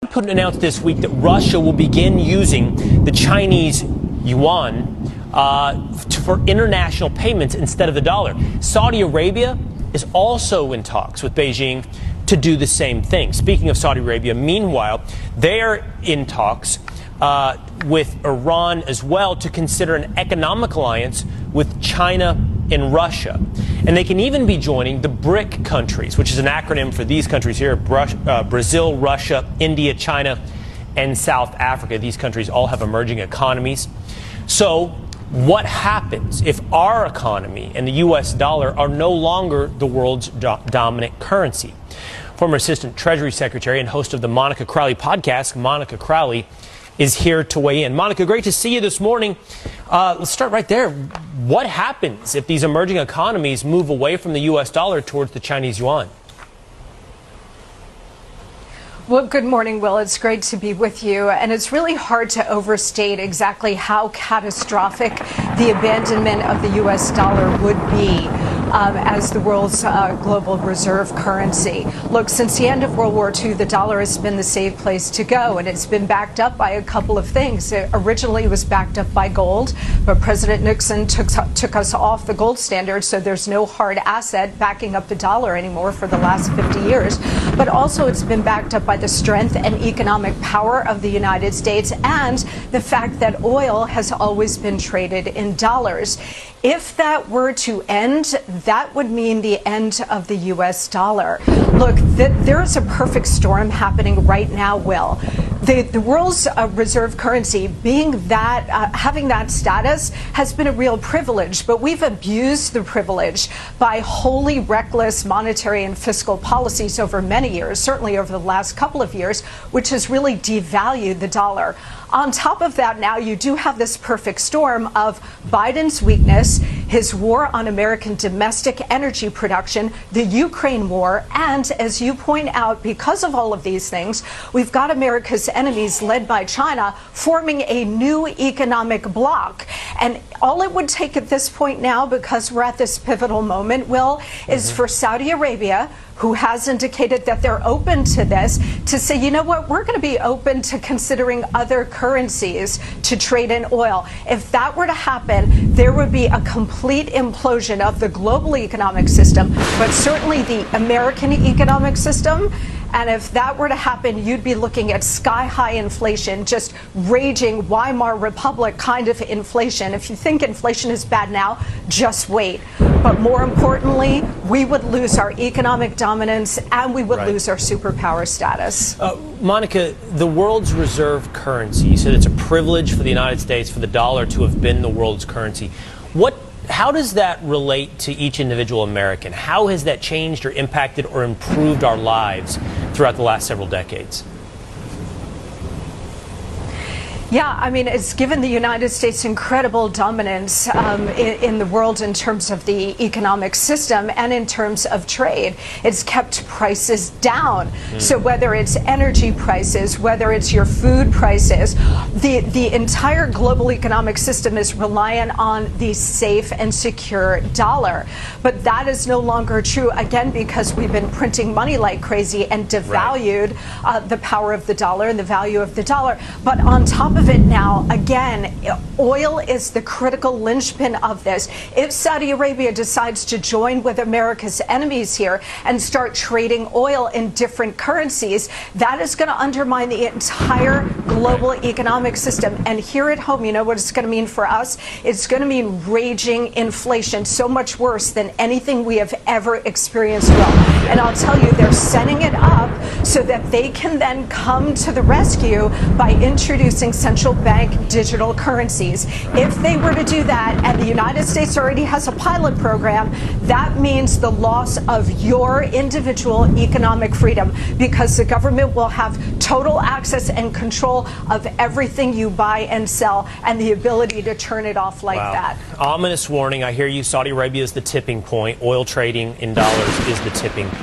Putin announced this week that Russia will begin using the Chinese yuan for international payments instead of the dollar. Saudi Arabia is also in talks with Beijing to do the same thing. Speaking of Saudi Arabia, meanwhile, they're in talks with Iran as well to consider an economic alliance with China and Russia. And they can even be joining the BRIC countries, which is an acronym for these countries here: Brazil, Russia, India, China, and South Africa. These countries all have emerging economies. So what happens if our economy and the U.S. dollar are no longer the world's dominant currency? Former Assistant Treasury Secretary and host of the Monica Crowley podcast, Monica Crowley, is here to weigh in. Monica, great to see you this morning. Let's start right there. What happens if these emerging economies move away from the U.S. dollar towards the Chinese yuan? Well, good morning, Will. It's great to be with you. And it's really hard to overstate exactly how catastrophic the abandonment of the U.S. dollar would be as the world's global reserve currency. Look, since the end of World War II, the dollar has been the safe place to go, and it's been backed up by a couple of things. It originally was backed up by gold, but President Nixon took us off the gold standard, so there's no hard asset backing up the dollar anymore for the last 50 years. But also it's been backed up by the strength and economic power of the United States and the fact that oil has always been traded in dollars. If that were to end, that would mean the end of the U.S. dollar. Look, there's a perfect storm happening right now, Will. The world's reserve currency, being that, having that status has been a real privilege, but we've abused the privilege by wholly reckless monetary and fiscal policies over many years, certainly over the last couple of years, which has really devalued the dollar. On top of that, now you do have this perfect storm of Biden's weakness, his war on American domestic energy production, the Ukraine war, and as you point out, because of all of these things, we've got America's enemies led by China forming a new economic bloc. And all it would take at this point now, because we're at this pivotal moment, Will, is for Saudi Arabia, who has indicated that they're open to this, to say, you know what, we're going to be open to considering other currencies to trade in oil. If that were to happen, there would be a complete implosion of the global economic system, but certainly the American economic system. And if that were to happen, you'd be looking at sky-high inflation, just raging Weimar Republic kind of inflation. If you think inflation is bad now, just wait. But more importantly, we would lose our economic dominance and we would lose our superpower status. Monica, the world's reserve currency, you said it's a privilege for the United States for the dollar to have been the world's currency. How does that relate to each individual American? How has that changed or impacted or improved our lives throughout the last several decades? Yeah, I mean, it's given the United States incredible dominance in the world in terms of the economic system and in terms of trade. It's kept prices down. So whether it's energy prices, whether it's your food prices, the entire global economic system is reliant on the safe and secure dollar. But that is no longer true, again, because we've been printing money like crazy and devalued the power of the dollar and the value of the dollar. But on top of it now, again, oil is the critical linchpin of this. If Saudi Arabia decides to join with America's enemies here and start trading oil in different currencies, that is going to undermine the entire global economic system. And here at home, you know what it's going to mean for us? It's going to mean raging inflation, so much worse than anything we have ever experienced, Will. And I'll tell you, they're setting it up so that they can then come to the rescue by introducing central bank digital currencies. If they were to do that, and the United States already has a pilot program, that means the loss of your individual economic freedom, because the government will have total access and control of everything you buy and sell and the ability to turn it off like that. Ominous warning. I hear you. Saudi Arabia is the tipping point. Oil trading in dollars is the tipping point.